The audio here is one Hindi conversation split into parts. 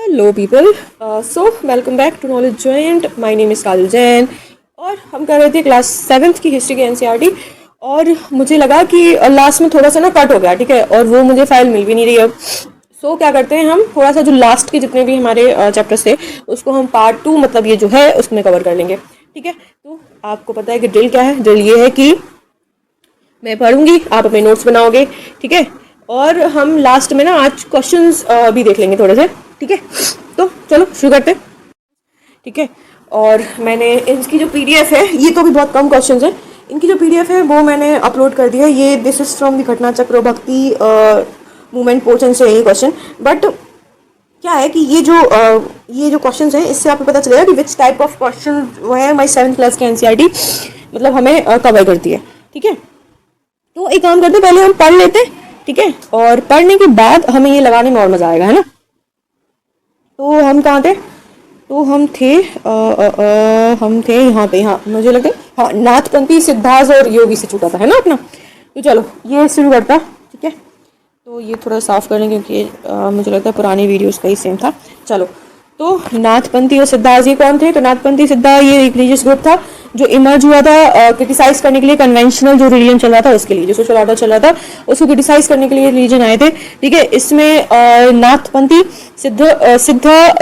Hello people, so welcome back to knowledge joint. My name is Kajal Jain और हम कर रहे थे क्लास 7th की हिस्ट्री की एनसीईआरटी। और मुझे लगा कि लास्ट में थोड़ा सा ना कट हो गया, ठीक है, और वो मुझे फाइल मिल भी नहीं रही अब। सो क्या करते हैं, हम थोड़ा सा जो लास्ट के जितने भी हमारे चैप्टर्स थे उसको हम पार्ट 2 मतलब ये जो है उसमें कवर कर लेंगे, ठीक है। तो आपको पता है कि ड्रिल क्या है। ड्रिल ये है कि मैं पढ़ूंगी, आप अपने नोट्स बनाओगे, ठीक है। और हम लास्ट में ना आज क्वेश्चंस भी देख लेंगे थोड़े से, ठीक है। तो चलो शुरू करते हैं, ठीक है। और मैंने इनकी जो पीडीएफ है, ये तो भी बहुत कम क्वेश्चंस हैं, इनकी जो पीडीएफ है वो मैंने अपलोड कर दिया है। ये दिस इज फ्रॉम द घटना चक्र भक्ति मूवमेंट पोर्शन से ये क्वेश्चन। बट क्या है कि ये जो क्वेश्चंस हैं इससे आपको पता चलेगा कि विच टाइप ऑफ क्वेश्चन वो है हमारी 7th क्लास की एनसीईआरटी मतलब हमें कवर करती है, ठीक है। तो एक काम करते हैं, पहले हम पढ़ लेते हैं, ठीक है, और पढ़ने के बाद हमें ये लगाने में और मजा आएगा, है ना। तो हम कहाँ थे? तो हम थे यहाँ पे, हाँ मुझे लगता है, हाँ नाथपंथी सिद्धार्थ और योगी से छूटा था, है ना अपना। तो चलो ये शुरू करता, ठीक है। तो ये थोड़ा साफ कर लें क्योंकि मुझे लगता है पुरानी वीडियोस का ही सेम था। चलो, तो नाथपंथी और सिद्धार्थ ये कौन थे? तो नाथपंथी सिद्धार्थ ये एक रिलीजियस ग्रुप था जो इमर्ज हुआ था क्रिटिसाइज करने के लिए कन्वेंशनल जो रिलीजन चल रहा था उसके लिए, जो सोशल ऑर्डर चल रहा था उसको क्रिटिसाइज करने के लिए रिलीजन आए थे, ठीक है। इसमें नाथपंथी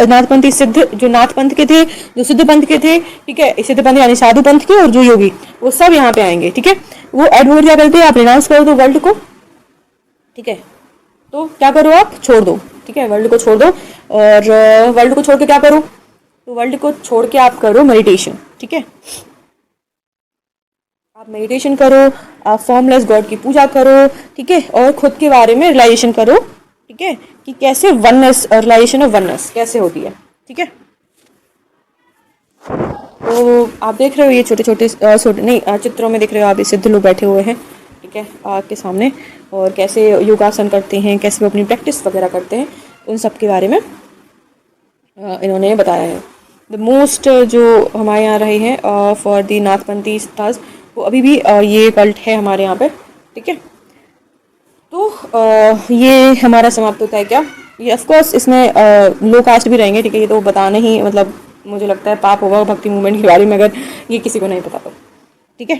नाथपंथी सिद्ध जो नाथपंथ के थे, जो सिद्ध पंथ के थे, ठीक है, सिद्ध पंथ यानी साधु पंथ के, और जो योगी वो सब यहाँ पे आएंगे, ठीक है। वो एडवोकेट क्या करते हैं, आप रिनाउंस कर दो वर्ल्ड को, ठीक है। तो क्या करो, आप छोड़ दो, ठीक है, वर्ल्ड को छोड़ दो। और वर्ल्ड को छोड़ के क्या करो? तो वर्ल्ड को छोड़ के आप करो मेडिटेशन, ठीक है। आप मेडिटेशन करो, आप फॉर्मलेस गॉड की पूजा करो, ठीक है, और खुद के बारे में रियलाइजेशन करो, ठीक है, कि कैसे वननेस, रियलाइजेशन ऑफ वननेस कैसे होती है, ठीक है। तो आप देख रहे हो ये छोटे छोटे नहीं चित्रों में देख रहे हो आप, ये सिद्ध लोग बैठे हुए हैं, ठीक है, आपके सामने, और कैसे योगासन करते हैं, कैसे वो अपनी प्रैक्टिस वगैरह करते हैं, उन सब के बारे में इन्होंने बताया है। द मोस्ट जो हमारे यहाँ रहे हैं फॉर दी नाथपंथी सिद्धार्थ, वो अभी भी ये कल्ट है हमारे यहाँ पे, ठीक है। तो ये हमारा समाप्त होता है क्या? ये ऑफकोर्स इसमें लो कास्ट भी रहेंगे, ठीक है, ये तो बताना ही मतलब मुझे लगता है पाप होगा भक्ति मूवमेंट के बारे में अगर ये किसी को नहीं पता तो, ठीक है।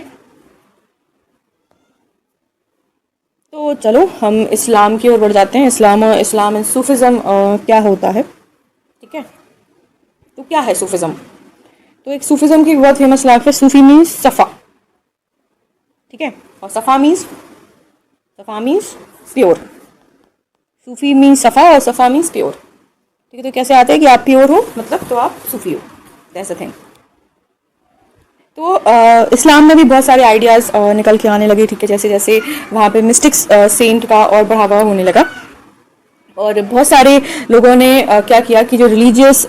तो चलो हम इस्लाम की ओर बढ़ जाते हैं। इस्लाम एंड सूफिज़म क्या होता है, ठीक है। तो क्या है सूफिज़म? तो एक सूफिज़म की बहुत फेमस लाइफ है, सूफी मीन्स सफ़ा, ठीक है, और सफ़ा मीन्स प्योर। सूफी मीन्स सफ़ा और सफ़ा मीन्स प्योर, ठीक है। तो कैसे आते हैं कि आप प्योर हो मतलब तो आप सूफी हो, ऐसा थिंग। तो इस्लाम में भी बहुत सारे आइडियाज़ निकल के आने लगे, ठीक है, जैसे जैसे वहाँ पे मिस्टिक्स सेंट का और बढ़ावा होने लगा, और बहुत सारे लोगों ने क्या किया कि जो रिलीजियस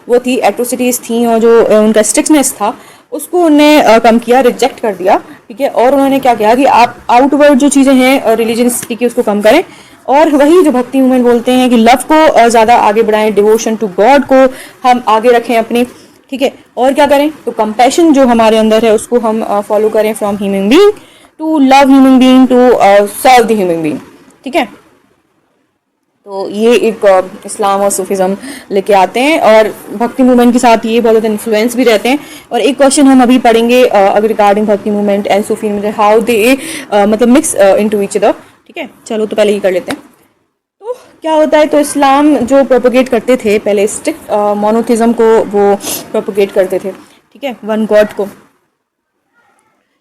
वो थी एट्रोसिटीज़ थी और जो उनका स्ट्रिक्टनेस था उसको उन्होंने कम किया, रिजेक्ट कर दिया, ठीक है। और उन्होंने क्या किया कि आप आउटवर्ड जो चीज़ें हैं रिलीजियनिटी की उसको कम करें, और वही जो भक्ति मूवमेंट बोलते हैं कि लव को ज़्यादा आगे बढ़ाएं, डिवोशन टू गॉड को हम आगे रखें अपनी, ठीक है। और क्या करें? तो कंपैशन जो हमारे अंदर है उसको हम फॉलो करें, from human being to love human being to serve the human being, ठीक है। तो ये एक इस्लाम और सूफिज़म लेके आते हैं, और भक्ति मूवमेंट के साथ ये बहुत ज़्यादा इन्फ्लुएंस भी रहते हैं। और एक क्वेश्चन हम अभी पढ़ेंगे अगर रिगार्डिंग भक्ति movement and Sufi movement, how they मतलब मिक्स इनटू ईच अदर, ठीक है। चलो तो पहले ये कर लेते हैं। तो क्या होता है, तो इस्लाम जो प्रोपोगेट करते थे पहले स्ट्रिक्ट मोनोथिज्म को वो प्रोपोगेट करते थे, ठीक है, वन गॉड को।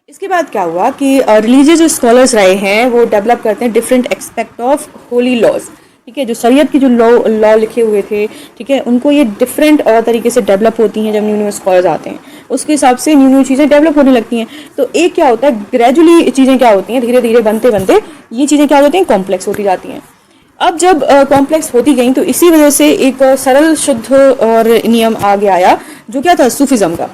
इसके बाद क्या हुआ कि रिलीजियस जो स्कॉलर्स रहे हैं वो डेवलप करते हैं different expect of holy laws, ठीक है, जो शरीयत की जो लॉ लिखे हुए थे, ठीक है, उनको ये डिफरेंट तरीके से डेवलप होती हैं। जब न्यू न्यू स्कॉलर्स आते हैं उसके हिसाब से न्यू न्यू चीज़ें डेवलप होने लगती हैं। तो एक क्या होता है, ग्रेजुअली चीज़ें क्या होती हैं, धीरे धीरे बनते बनते ये चीज़ें क्या होती हैं, कॉम्प्लेक्स होती जाती हैं। अब जब कॉम्प्लेक्स होती गई तो इसी वजह से एक सरल शुद्ध और नियम आगे आया जो क्या था, सूफिज़म का।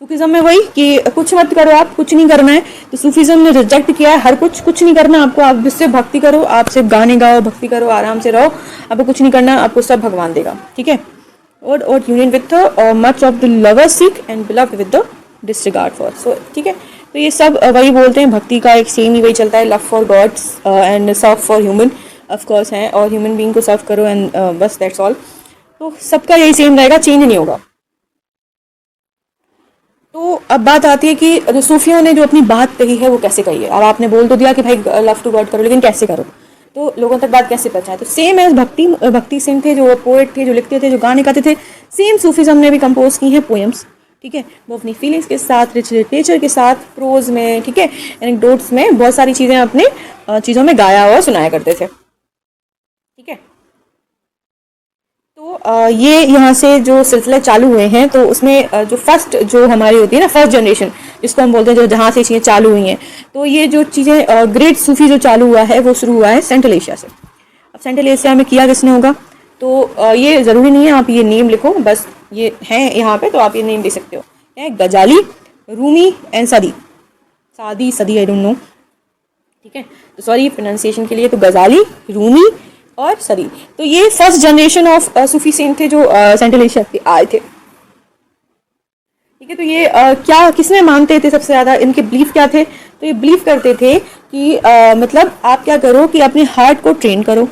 सूफिज़म में वही कि कुछ मत करो, आप कुछ नहीं करना है। तो सूफिज़म ने रिजेक्ट किया है हर कुछ नहीं करना आपको, आप जिससे भक्ति करो, आप सिर्फ गाने गाओ, भक्ति करो, आराम से रहो, आपको कुछ नहीं करना, आपको सब भगवान देगा, ठीक है। और union with much of the lover seek and beloved with the disregard for, so ठीक है। तो ये सब वही बोलते हैं, भक्ति का एक सेम ही वही चलता है, love for gods and serve for human of course है, और ह्यूमन बीइंग को सर्व करो एंड बस दैट्स ऑल। तो सबका यही सेम रहेगा, चेंज नहीं होगा। तो अब बात आती है कि जो सूफियों ने जो अपनी बात कही है वो कैसे कही है। अब आपने बोल तो दिया कि भाई लव टू गॉड करो, लेकिन कैसे करो, तो लोगों तक बात कैसे पहुंचाए। तो सेम एज भक्ति सिंह थे, जो पोएट थे, जो लिखते थे, जो गाने गाते थे, सेम सूफीज़म ने भी कंपोज की हैं पोएम्स। ठीक है, वो अपनी फीलिंग्स के साथ, रिच लिटरेचर के साथ, प्रोज में, ठीक है, एनेक्डोट्स में बहुत सारी चीज़ें अपने चीज़ों में गाया और सुनाया करते थे। ठीक है, तो ये यहाँ से जो सिलसिले चालू हुए हैं, तो उसमें जो फर्स्ट जो हमारी होती है ना, फर्स्ट जनरेशन जिसको हम बोलते हैं, जो जहाँ से चीज़ें चालू हुई हैं, तो ये जो चीज़ें ग्रेट सूफी जो चालू हुआ है वो शुरू हुआ है सेंट्रल एशिया से। अब सेंट्रल एशिया में किया किसने होगा, तो ये ज़रूरी नहीं है आप ये नेम लिखो, बस ये हैं यहाँ पे तो आप ये नेम दे सकते हो। है गजाली, रूमी एंड सदी, सादी सदी आई डोंट नो। ठीक है, तो सॉरी प्रोनाउंसिएशन के लिए, तो गजाली, रूमी और सदी, तो ये first generation of Sufi saint थे जो सेंट्रल एशिया से आए थे। ठीक है, तो ये क्या किसमें मानते थे सबसे ज़्यादा, इनके बिलीफ क्या थे, तो ये बिलीव करते थे कि मतलब आप क्या करो कि अपने हार्ट को ट्रेन करो।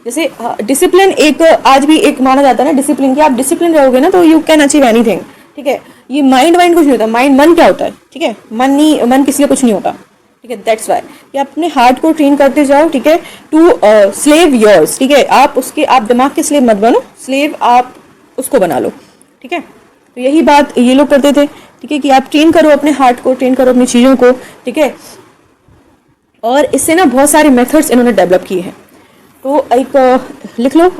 जैसे डिसिप्लिन एक आज भी एक माना जाता है ना डिसिप्लिन, कि आप डिसिप्लिन रहोगे ना तो यू कैन अचीव एनीथिंग। ठीक है, ये माइंड कुछ नहीं होता, माइंड मन क्या होता है, ठीक है, मन किसी का कुछ नहीं होता। ठीक है, दैट्स वाई कि आप अपने हार्ट को ट्रेन करते जाओ। ठीक है, टू स्लेव योर्स। ठीक है, आप दिमाग के स्लेव मत बनो, स्लेव आप उसको बना लो। ठीक है, तो यही बात ये लोग करते थे। ठीक है, कि आप ट्रेन करो अपने हार्ट को, ट्रेन करो अपनी चीज़ों को। ठीक है, और इससे ना बहुत सारे मेथड्स इन्होंने डेवलप किए हैं। तो एक लिख लो,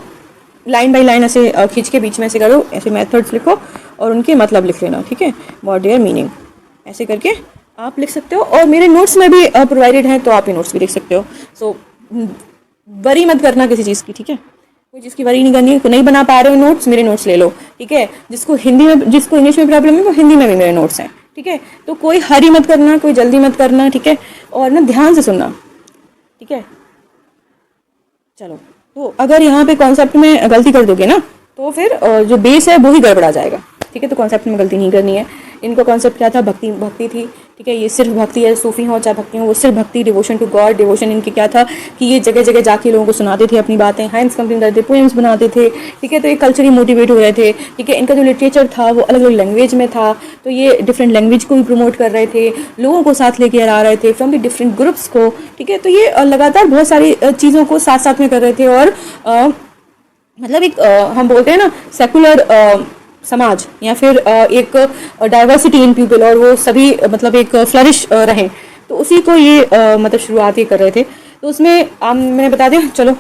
लाइन बाय लाइन ऐसे खींच के बीच में ऐसे करो, ऐसे मेथड्स लिखो और उनके मतलब लिख लेना। ठीक है, व्हाट देयर मीनिंग, ऐसे करके आप लिख सकते हो। और मेरे नोट्स में भी प्रोवाइडेड हैं, तो आप ये नोट्स भी लिख सकते हो। सो वरी मत करना किसी चीज़ की। ठीक है, कोई चीज़ की वरी नहीं करनी है। नहीं बना पा रहे हो नोट्स, मेरे नोट्स ले लो। ठीक है, जिसको हिंदी में, जिसको इंग्लिश में प्रॉब्लम है, वो हिंदी में भी मेरे नोट्स हैं। ठीक है, तो कोई हरी मत करना, कोई जल्दी मत करना। ठीक है, और ना ध्यान से सुनना। ठीक है, चलो, तो अगर यहाँ पे कॉन्सेप्ट में गलती कर दोगे ना, तो फिर जो बेस है वो ही गड़बड़ा जाएगा। ठीक है, तो कॉन्सेप्ट में गलती नहीं करनी है। इनका कॉन्सेप्ट क्या था, भक्ति भक्ति थी। ठीक है, ये सिर्फ भक्ति है, सूफी हो चाहे भक्ति हो, वो सिर्फ भक्ति, डिवोशन टू गॉड। डिवोशन इनकी क्या था कि ये जगह जगह जाके लोगों को सुनाते थे अपनी बातें, हाइम्स कंप्लीट करते, पोएम्स बनाते थे। ठीक है, तो ये कल्चरली मोटिवेट हो रहे थे। ठीक है, इनका जो लिटरेचर था वो अलग अलग लैंग्वेज में था, तो ये डिफरेंट लैंग्वेज को भी प्रमोट कर रहे थे, लोगों को साथ लेके आ रहे थे फ्रॉम द डिफरेंट ग्रुप्स को। ठीक है, तो ये लगातार बहुत सारी चीज़ों को साथ साथ में कर रहे थे। और मतलब एक हम बोलते हैं ना सेकुलर समाज, या फिर एक डाइवर्सिटी इन पीपल, और वो सभी मतलब एक फ्लरिश रहे, तो उसी को ये मतलब शुरुआत ही कर रहे थे। तो उसमें मैंने बता दिया। चलो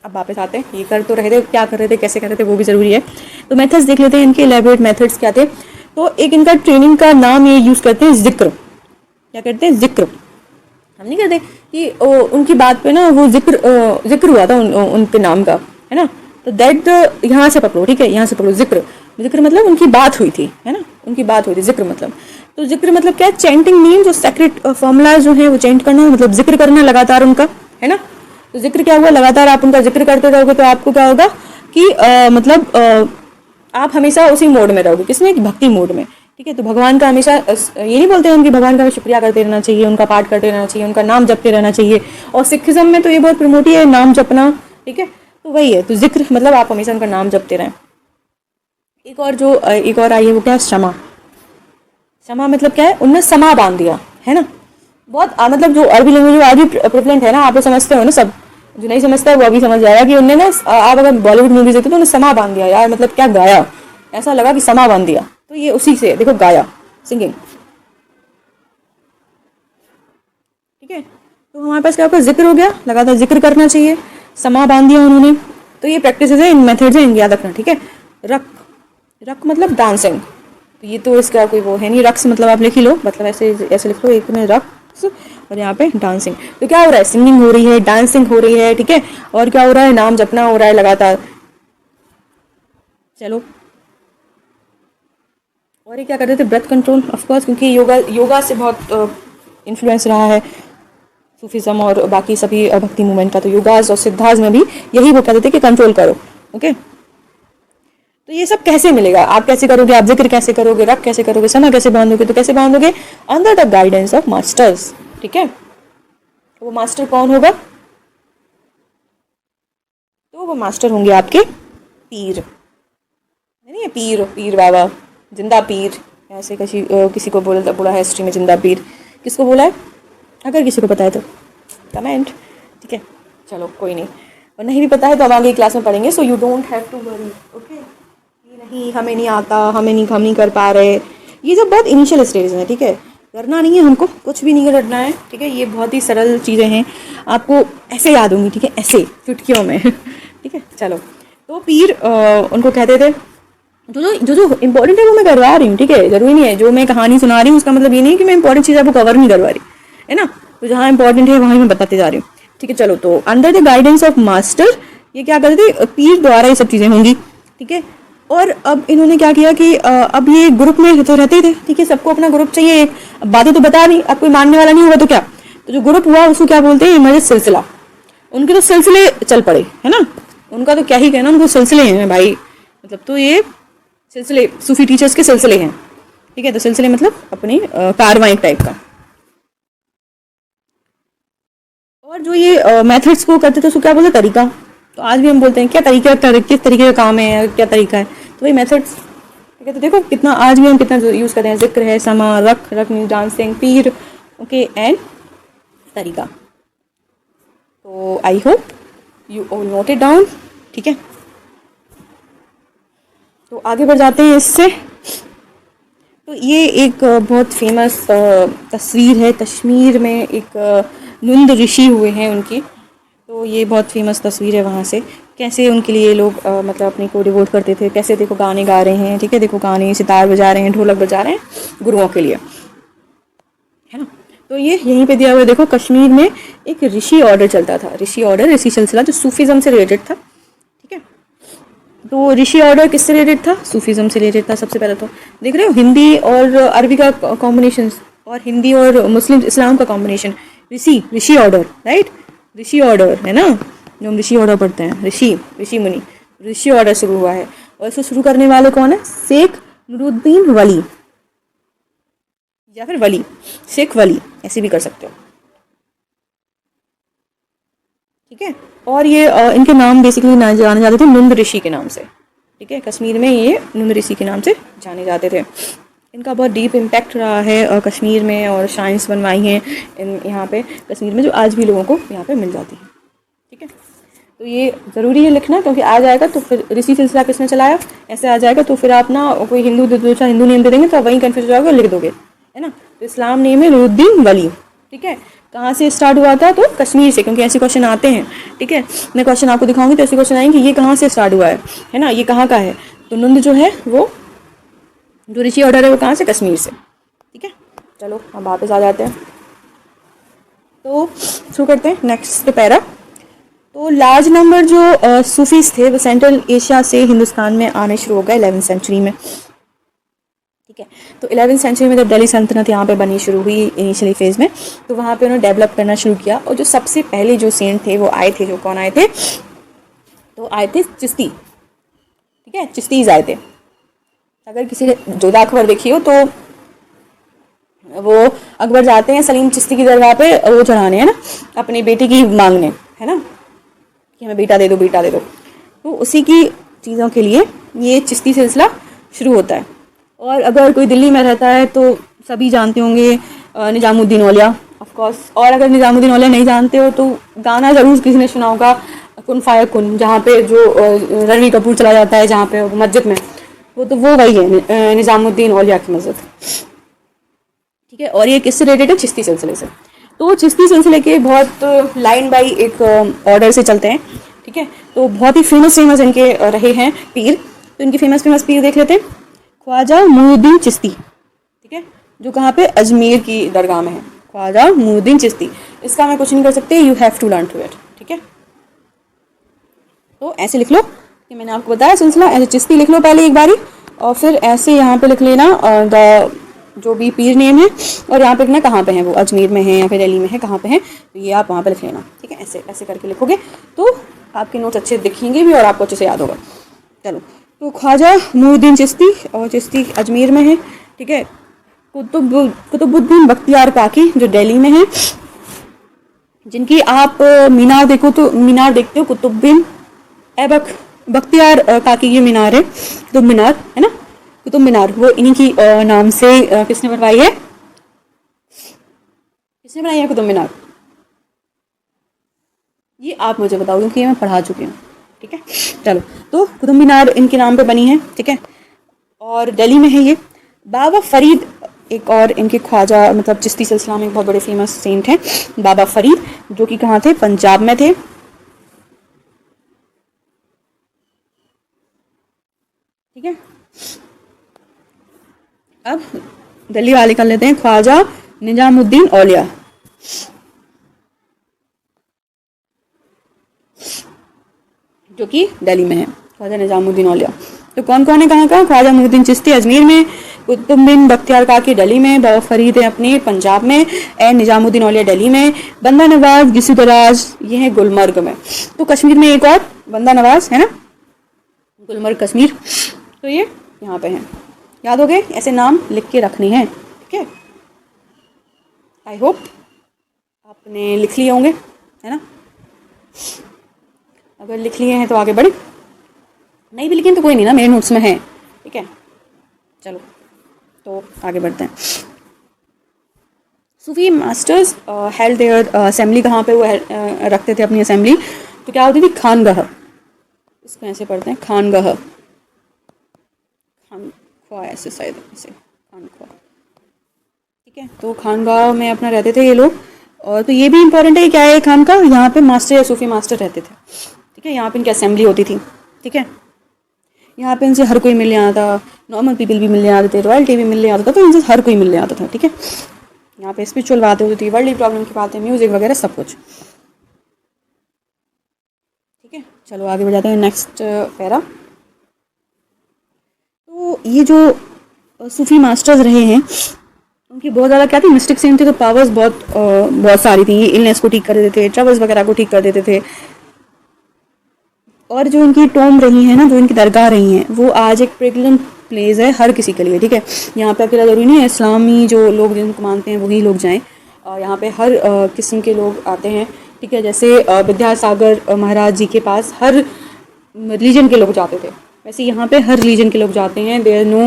अब वापस आते हैं, ये कर तो रहे थे, क्या कर रहे थे, कैसे कर रहे थे, वो भी ज़रूरी है। तो मेथड्स देख लेते हैं, इनके एलेबोरेट मेथड्स क्या थे। तो एक इनका ट्रेनिंग का नाम ये यूज़ करते हैं, जिक्र। क्या करते हैं, जिक्र। हम नहीं कहते कि उनकी बात पे ना वो जिक्र हुआ था उन पे नाम का, है ना। तो दैट यहाँ से पकड़ो। ठीक है, यहाँ से पकड़ो, जिक्र। जिक्र मतलब उनकी बात हुई थी, है ना, उनकी बात हुई थी, जिक्र मतलब। तो जिक्र मतलब क्या है, चैंटिंग मीन, जो सेक्रेट फॉर्मूलाज जो है वो चैंट करना, मतलब जिक्र करना लगातार उनका, है ना। तो जिक्र क्या हुआ, लगातार आप उनका जिक्र करते रहोगे तो आपको क्या होगा कि मतलब आप हमेशा उसी मोड में रहोगे, किसमें, भक्ति मोड में। ठीक है, तो भगवान का हमेशा ये नहीं बोलते हैं कि भगवान का शुक्रिया करते रहना चाहिए, उनका पाठ करते रहना चाहिए, उनका नाम जपते रहना चाहिए। और सिखिज्म में तो ये बहुत प्रमोट है नाम जपना। ठीक है, तो वही है, तो जिक्र मतलब आप हमेशा उनका नाम जपते रहें। एक और आई है, वो क्या है, क्षमा। क्षमा मतलब क्या है, उनने समा बांध दिया, है ना। बहुत मतलब जो अरबी लैंग्वेज आज भी प्रेवलेंट है ना, आप लोग समझते हो ना, सब जो नहीं समझता है वो अभी समझ जाएगा कि उनने ना, आप अगर बॉलीवुड मूवीज देखते तो उन्हें समा बांध दिया यार, मतलब क्या गाया, ऐसा लगा कि समा बांध दिया। तो ये उसी से देखो, गाया, सिंगिंग। ठीक है, तो हमारे पास क्या होगा, जिक्र हो गया, लगातार जिक्र करना चाहिए, समा बांध दिया उन्होंने। तो ये प्रैक्टिस है, इन मेथड्स हैं, याद रखना। ठीक है, रक, रक मतलब डांसिंग। तो ये तो इसका कोई वो है नहीं, रक्स मतलब आप लिख ही लो, मतलब ऐसे ऐसे लिख लो, एक में रक्स और यहाँ पे डांसिंग। तो क्या हो रहा है, सिंगिंग हो रही है, डांसिंग हो रही है। ठीक है, और क्या हो रहा है, नाम जपना हो रहा है लगातार। चलो, और ये क्या करते थे, ब्रेथ कंट्रोल, ऑफकोर्स, क्योंकि योगा से बहुत इन्फ्लुएंस रहा है सूफिज्म और बाकी सभी भक्ति मूवमेंट का। तो योगास और सिद्धास में भी यही वो कहते थे कि कंट्रोल करो। ओके, तो ये सब कैसे मिलेगा, आप कैसे करोगे, आप जिक्र कैसे करोगे, रख कैसे करोगे, समा कैसे बांधोगे, तो कैसे बांधोगे, under the guidance of masters. ठीक है, तो वो मास्टर कौन होगा, तो वो मास्टर होंगे आपके पीर। नहीं है पीर, पीर बाबा, जिंदा पीर, ऐसे किसी को बोला है हिस्ट्री में जिंदा पीर, किसको बोला है? अगर किसी को पता है तो कमेंट, ठीक है। चलो कोई नहीं, और नहीं भी पता है तो हम आगे क्लास में पढ़ेंगे, so you don't have to worry, okay. ये नहीं हमें नहीं आता, हम नहीं कर पा रहे, ये सब बहुत इनिशियल स्टेज है, ठीक है। करना नहीं है हमको, कुछ भी नहीं करना है, ठीक है। ये बहुत ही सरल चीज़ें हैं, आपको ऐसे याद होंगी, ठीक है, ऐसे चुटकियों में ठीक है। चलो, तो पीर उनको कहते थे, जो इम्पोर्टेंट है वो मैं करवा रही हूँ, ठीक है। जरूरी नहीं है जो मैं कहानी सुना रही हूँ उसका मतलब ये नहीं कि मैं इंपॉर्टेंट चीज़ आपको कवर नहीं करवा रही, है ना। तो जहाँ इंपॉर्टेंट है वहाँ मैं बताते जा रही हूँ, ठीक है। चलो, तो under the guidance of master, ये क्या करते थे, पीर द्वारा ये सब चीज़ें होंगी, ठीक है। और अब इन्होंने क्या किया कि अब ये ग्रुप में तो रहते ही थे, ठीक है, सबको अपना ग्रुप चाहिए। अब बातें तो बता रही, अब कोई मानने वाला नहीं होगा तो क्या, तो जो ग्रुप हुआ उसको क्या बोलते हैं, इमर्ज सिलसिला। उनके तो सिलसिले चल पड़े, है ना, उनका तो क्या ही कहना, उनको सिलसिले हैं भाई, मतलब तो ये सिलसिले सूफी टीचर्स के सिलसिले हैं, ठीक है। तो सिलसिले मतलब अपनी कारवाई टाइप का। और जो ये मेथड्स को करते थे उसको क्या बोलते, तरीका। तो आज भी हम बोलते हैं क्या तरीका, किस तरीके का काम है, क्या तरीका है, तो वही मेथड्स, ठीक है। तो देखो कितना आज भी हम कितना यूज़ करते हैं, जिक्र है, समा, रख mean dancing, Pir, okay, and तरीका। तो I hope you all note it down, ठीक है। तो आगे बढ़ जाते हैं इससे। तो ये एक बहुत फेमस तस्वीर है, कश्मीर में एक नंद ऋषि हुए हैं उनकी, तो ये बहुत फेमस तस्वीर है वहाँ से, कैसे उनके लिए लोग मतलब अपने को डिवोट करते थे, कैसे देखो गाने गा रहे हैं, ठीक है, देखो गाने, सितार बजा रहे हैं, ढोलक बजा रहे हैं गुरुओं के लिए, है ना। तो ये यहीं पे दिया हुआ है, देखो कश्मीर में एक ऋषि ऑर्डर चलता था, ऋषि सिलसिला जो सूफीज़म से रिलेटेड था, ठीक है। तो ऋषि ऑर्डर किससे रिलेटेड था, सूफीज़म से रिलेटेड था। सबसे पहले तो देख रहे हो हिंदी और अरबी का कॉम्बिनेशन, और हिंदी और मुस्लिम इस्लाम का कॉम्बिनेशन, ऋषि ऑर्डर, राइट, ऋषि ऑर्डर है ना, जो हम ऋषि ऑर्डर पढ़ते हैं, ऋषि मुनि, ऋषि ऑर्डर शुरू हुआ है। और इसको शुरू करने वाले कौन है, शेख नूरुद्दीन वली, या फिर वली, शेख वली, ऐसे भी कर सकते हो, ठीक है। और ये इनके नाम बेसिकली जाने जाते थे नंद ऋषि के नाम से, ठीक है। कश्मीर में ये नंद ऋषि के नाम से जाने जाते थे। इनका बहुत डीप इम्पैक्ट रहा है कश्मीर में, और शाइन्स बनवाई हैं यहाँ पे कश्मीर में, जो आज भी लोगों को यहाँ पे मिल जाती है, ठीक है। तो ये ज़रूरी है लिखना, क्योंकि आ जाएगा तो फिर ऋषि सिलसिला किसने चलाया, ऐसे आ जाएगा, तो फिर आप ना कोई दूसरा हिंदू नेम दे देंगे तो आप वहीं कन्फ्यूज हो जाओगे और लिख दोगे, है ना। तो इस्लाम नेम है नूरुद्दीन वली, ठीक है। कहाँ से स्टार्ट हुआ था, तो कश्मीर से, क्योंकि ऐसे क्वेश्चन आते हैं, ठीक है। मैं क्वेश्चन आपको दिखाऊंगी तो ऐसे क्वेश्चन आएंगे, ये कहाँ से स्टार्ट हुआ है ना, ये कहाँ का है। तो नंद जो है वो, जो ऋषि ऑर्डर है वो कहाँ से, कश्मीर से, ठीक है। चलो हम वापस आ जाते हैं, तो शुरू करते हैं नेक्स्ट पैरा। तो लार्ज नंबर जो सूफीज थे वो सेंट्रल एशिया से हिंदुस्तान में आने शुरू हो गए 11वीं सेंचुरी में, ठीक है। तो 11वीं सेंचुरी में जब दिल्ली सल्तनत यहाँ पे बनी शुरू हुई इनिशियली फेज़ में, तो वहाँ पे उन्होंने डेवलप करना शुरू किया। और जो सबसे पहले जो सेंट थे वो आए थे, जो कौन आए थे, तो आए थे चिश्ती, ठीक है, चिश्तीज आए थे। अगर किसी ने जोधा अकबर देखी हो तो वो अकबर जाते हैं सलीम चिश्ती की दरगाह पे वो चढ़ाने, है ना, अपनी बेटी की मांगने, है ना, कि हमें बेटा दे दो, बेटा दे दो। तो उसी की चीज़ों के लिए ये चिश्ती सिलसिला शुरू होता है। और अगर कोई दिल्ली में रहता है तो सभी जानते होंगे निजामुद्दीन औलिया, ऑफ कोर्स। और अगर निजामुद्दीन औलिया नहीं जानते हो तो गाना ज़रूर किसी ने सुना होगा, कुन फाया कुन, जहाँ पे जो रणवीर कपूर चला जाता है जहाँ पे मस्जिद में, वो तो वो वही है निजामुद्दीन औलिया की मस्जिद, ठीक है। और ये किससे रिलेटेड है, चिश्ती सिलसिले से। तो चिश्ती सिलसिले के बहुत लाइन बाई एक ऑर्डर से चलते हैं, ठीक है। तो बहुत ही फेमस इनके रहे हैं पीर। तो इनके फेमस पीर देख लेते हैं। ख्वाजा मुइनुद्दीन चिश्ती, ठीक है, जो कहाँ पे, अजमेर की दरगाह में है, ख्वाजा मुइनुद्दीन चिश्ती। इसका मैं कुछ नहीं कर सकते, you have to learn to it, ठीक है। तो ऐसे लिख लो कि मैंने आपको बताया सिलसिला, ऐसे चिश्ती लिख लो पहले एक बारी, और फिर ऐसे यहाँ पे लिख लेना द जो भी पीर नेम है, और यहाँ पे लिखना कहाँ पे है, वो अजमेर में है या फिर दिल्ली में है, कहाँ पे है, तो ये आप वहाँ पे लिख लेना, ठीक है। ऐसे ऐसे करके लिखोगे तो आपके नोट्स अच्छे दिखेंगे भी और आपको अच्छे से याद होगा। चलो, तो ख्वाजा मुइनुद्दीन चिश्ती, और चिश्ती अजमेर में है, ठीक है। कुतुबुद्दीन बख्तियार काकी जो दिल्ली में है, जिनकी आप मीनार देखो तो मीनार देखते हो कुतुब बिन ऐबक बख्तियार काकी की मीनार है, कुतुब मीनार है ना, कुतुब मीनार, वो इन्हीं की नाम से किसने बनवाई है, किसने बनाई है कुतुब मीनार? ये आप मुझे बताओ क्योंकि ये मैं पढ़ा चुकी हूँ। ठीक है, चलो, तो कुतुब मीनार इनके नाम पे बनी है। ठीक है, और दिल्ली में है ये। बाबा फरीद एक और इनके ख्वाजा मतलब चिश्ती सिलसिला में एक बहुत बड़े फेमस सेंट हैं, बाबा फरीद, जो कि कहाँ थे, पंजाब में थे। ठीक है, अब दिल्ली वाले कर लेते हैं ख्वाजा निजामुद्दीन औलिया, जो कि दिल्ली में है, ख्वाजा निजामुद्दीन औलिया। तो कौन कौन है कहाँ का, ख्वाजा मुहिउद्दीन चिश्ती अजमेर में, कुतुबुद्दीन बख्तियार काकी दिल्ली में, बाबा फरीद है अपने पंजाब में, एन निजामुद्दीन औलिया दिल्ली में, बंदा नवाज गिसुदराज ये है गुलमर्ग में। तो कश्मीर में एक और बंदा नवाज है ना, गुलमर्ग कश्मीर, तो ये यहाँ पे हैं। याद हो गए, ऐसे नाम लिख के रखने हैं। ठीक है, आई होप आपने लिख लिए होंगे, है ना। अगर लिख लिए हैं तो आगे बढ़े, नहीं भी लिखे तो कोई नहीं ना, मेरे नोट्स में है। ठीक है, चलो तो आगे बढ़ते हैं। सूफी मास्टर्स हेल्ड देयर असेंबली, कहाँ पे वो रखते थे अपनी असेंबली, तो क्या होती थी, खानगाह, इसको ऐसे पढ़ते हैं खानगाह, खानख्वा ऐसे शायद ऐसे खानख्वा। ठीक है, तो खानगाह में अपना रहते थे ये लोग। और तो ये भी इंपॉर्टेंट है, क्या है खान का, यहाँ पे मास्टर या सूफी मास्टर रहते थे। ठीक है, यहाँ पे इनकी असेंबली होती थी। ठीक है, यहाँ पे इनसे हर कोई मिलने आता था, नॉर्मल पीपल भी मिलने आते थे, रॉयल्टी भी मिलने आता था, तो इनसे हर कोई मिलने आता था। ठीक है, यहाँ पे स्पिरिचुअल बातें होती थी, वर्ल्डली प्रॉब्लम की बातें, म्यूजिक वगैरह सब कुछ। ठीक है, चलो आगे बढ़ जाते हैं नेक्स्ट पैरा। तो ये जो सूफी मास्टर्स रहे हैं उनकी बहुत ज़्यादा क्या थी, मिस्टिक सेंट थे, तो पावर्स बहुत सारी थी। इलनेस को ठीक कर देते थे, ट्रबल्स वगैरह को ठीक कर देते थे। और जो इनकी टोम रही है ना, जो इनकी दरगाह रही हैं, वो आज एक प्रेगनेंट प्लेस है हर किसी के लिए। ठीक है, यहाँ पे अकेला जरूरी नहीं है, इस्लामी जो लोग जिनको मानते हैं वही लोग जाएं। यहाँ पे हर किस्म के लोग आते हैं। ठीक है, जैसे विद्यासागर महाराज जी के पास हर रिलीजन के लोग जाते थे, वैसे यहाँ पे हर रिलीजन के लोग जाते हैं। देयर नो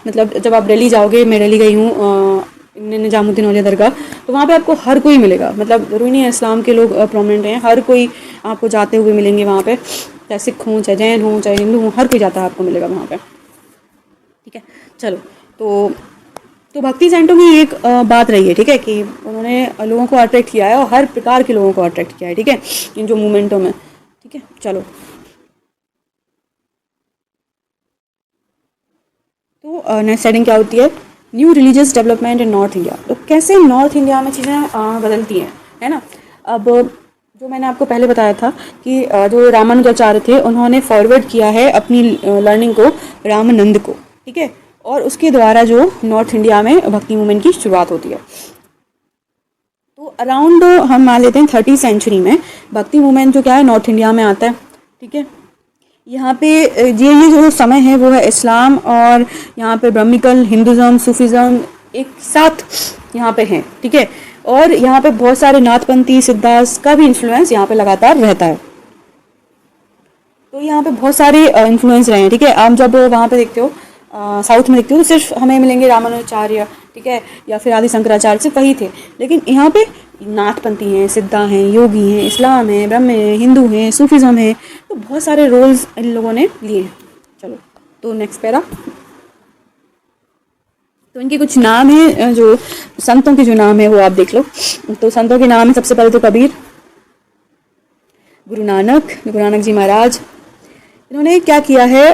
मतलब जब आप दिल्ली जाओगे, मैं दिल्ली गई हूँ निजामुद्दीन औलिया दरगाह, तो वहाँ पे आपको हर कोई मिलेगा, मतलब जरूरी नहीं है इस्लाम के लोग प्रोमिनेंट हैं, हर कोई आपको जाते हुए मिलेंगे वहाँ पे, चाहे सिख हों, चाहे जैन हों, चाहे हिंदू हों, हर कोई जाता है आपको मिलेगा वहाँ पे। ठीक है, चलो, तो भक्ति सेंटों की एक बात रही है। ठीक है, कि उन्होंने लोगों को अट्रैक्ट किया है और हर प्रकार के लोगों को अट्रैक्ट किया है। ठीक है, इन जो मूवमेंटों में। ठीक है, चलो, तो नेक्स्ट हेडिंग क्या होती है, new religious development in north India. तो कैसे नॉर्थ इंडिया में चीज़ें बदलती हैं, है ना। अब जो मैंने आपको पहले बताया था कि जो रामानुजाचार्य थे उन्होंने फॉरवर्ड किया है अपनी लर्निंग को रामानंद को। ठीक है, और उसके द्वारा जो नॉर्थ इंडिया में भक्ति मूवमेंट की शुरुआत होती है। तो अराउंड हम मान लेते हैं 30 सेंचुरी में भक्ति मूवमेंट जो क्या है नॉर्थ इंडिया में आता है। ठीक है, यहाँ पे ये जो समय है वो है इस्लाम और यहाँ पे ब्रह्मिकल, हिंदुज़म, सूफिज़म एक साथ यहाँ पे हैं। ठीक है, और यहाँ पे बहुत सारे नाथपंथी सिद्धांत का भी इन्फ्लुएंस यहाँ पे लगातार रहता है। तो यहाँ पे बहुत सारे इन्फ्लुएंस रहे हैं। ठीक है, आप जब वहाँ पे देखते हो साउथ में देखते हो तो सिर्फ हमें मिलेंगे रामानुजाचार्य, ठीक है, या फिर आदि शंकराचार्य, सिर्फ वही थे। लेकिन यहाँ पे नाथपंथी हैं, सिद्धा हैं, योगी हैं, इस्लाम है, ब्रह्म है, हिंदू हैं, सूफिज्म है, तो बहुत सारे रोल्स इन लोगों ने लिए हैं। चलो, तो नेक्स्ट पैरा। तो इनके कुछ नाम हैं, जो संतों के जो नाम है वो आप देख लो। तो संतों के नाम है, सबसे पहले तो कबीर, गुरु नानक जी महाराज। इन्होंने क्या किया है,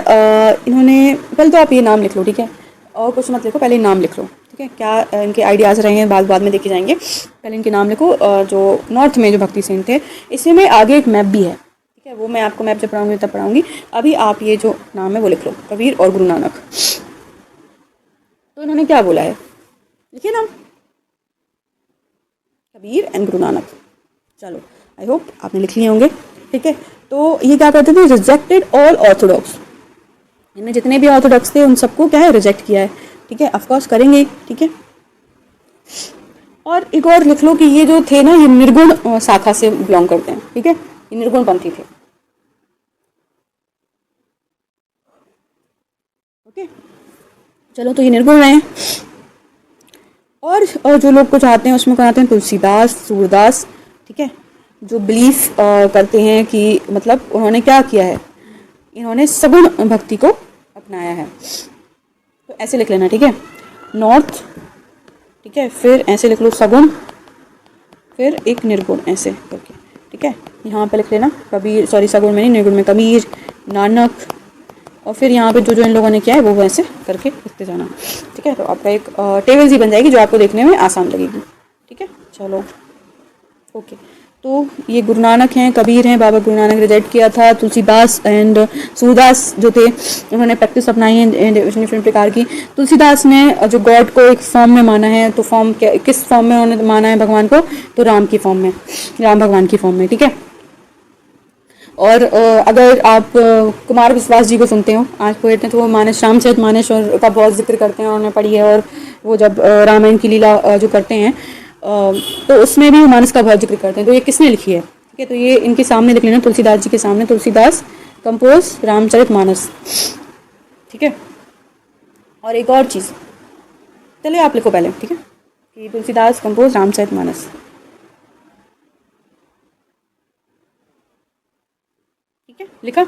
इन्होंने पहले तो आप ये नाम लिख लो। ठीक है, और कुछ मत लिखो, पहले नाम लिख लो। ठीक है, क्या इनके आइडियाज़ रहे हैं बाद में देखे जाएंगे, पहले इनके नाम लिखो। जो नॉर्थ में जो भक्ति सेंट थे, इसमें में आगे एक मैप भी है। ठीक है, वो मैं आपको मैप जब पढ़ाऊंगी तब पढ़ाऊंगी। अभी आप ये जो नाम है वो लिख लो, कबीर और गुरु नानक। तो इन्होंने क्या बोला है, लिखिए नाम, कबीर एंड गुरु नानक। चलो, आई होप आपने लिख लिए होंगे। ठीक है, तो ये क्या करते थे, रिजेक्टेड ऑल ऑर्थोडॉक्स। इनमें जितने भी ऑर्थोडॉक्स थे उन सबको क्या है, रिजेक्ट किया है। ठीक है, ऑफकोर्स करेंगे। ठीक है, और एक और लिख लो कि ये जो थे ना, ये निर्गुण शाखा से बिलोंग करते हैं। ठीक है, ये निर्गुण पंथी थे। ओके, चलो तो ये निर्गुण रहे हैं। और जो लोग को चाहते हैं उसमें कौन आते हैं, तुलसीदास, सूरदास, ठीक है, जो बिलीफ करते हैं कि मतलब उन्होंने क्या किया है, इन्होंने सगुण भक्ति को अपनाया है। तो ऐसे लिख लेना, ठीक है, नॉर्थ, ठीक है, फिर ऐसे लिख लो सगुण, फिर एक निर्गुण ऐसे करके, ठीक है, यहाँ पे लिख लेना कबीर, सॉरी सगुण में नहीं, निर्गुण में कबीर, नानक, और फिर यहाँ पे जो जो इन लोगों ने किया है वो ऐसे करके लिखते जाना, ठीक है। तो आपका एक टेबल सी बन जाएगी जो आपको देखने में आसान लगेगी, ठीक है। चलो ओके, तो ये गुरु नानक हैं, कबीर हैं, बाबा गुरु नानक रिजेक्ट किया था, तुलसीदास एंड सूरदास जो थे उन्होंने प्रैक्टिस अपनाई है डिफरेंट प्रकार की। तुलसीदास ने जो गॉड को एक फॉर्म में माना है, तो फॉर्म किस फॉर्म में उन्होंने माना है भगवान को, तो राम की फॉर्म में, राम भगवान की फॉर्म में, ठीक है। और अगर आप कुमार विश्वास जी को सुनते हो, आज पोएट हैं, तो वो मानस, रामचरित मानस और का बहुत जिक्र करते हैं, उन्होंने पढ़ी है, और वो जब रामायण की लीला जो करते हैं तो उसमें भी मानस का बहुत जिक्र करते हैं। तो ये किसने लिखी है, ठीक है, तो ये इनके सामने लिख लेना, तुलसीदास जी के सामने, तुलसीदास कंपोज रामचरित मानस, ठीक है। और एक और चीज़, चलिए आप लिखो पहले, ठीक है, कि तुलसीदास कंपोज रामचरित मानस, ठीक है, लिखा।